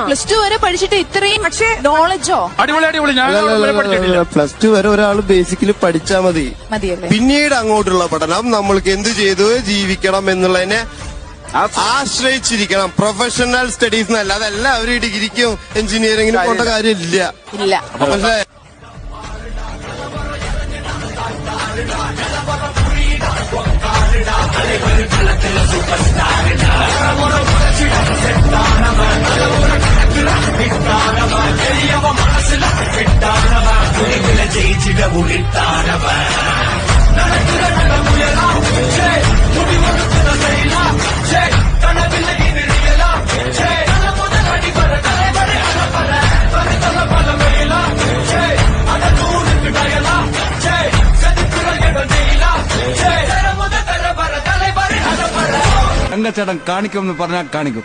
+2 വരെ പഠിച്ചിട്ട് ഇത്രയും പക്ഷേ നോളജോ? അടിപൊളി ഞാൻ +2 വരെ ഒരാൾ ബേസിക്കലി പഠിച്ചാൽ മതിയല്ലേ? പിന്നീട് അങ്ങോട്ടുള്ള പഠനം നമ്മൾക്ക് എന്ത് ചെയ്തു ജീവിക്കണം എന്നുള്ളതിനെ ആശ്രയിച്ചിരിക്കണം. പ്രൊഫഷണൽ സ്റ്റഡീസ് എന്നല്ല, അതെല്ലാവരും ഡിഗ്രിക്കും എഞ്ചിനീയറിംഗിനും പോണ്ട കാര്യമില്ല. പക്ഷേ രംഗച്ചേട്ടൻ കാണിക്കുമെന്ന് പറഞ്ഞാൽ കാണിക്കും.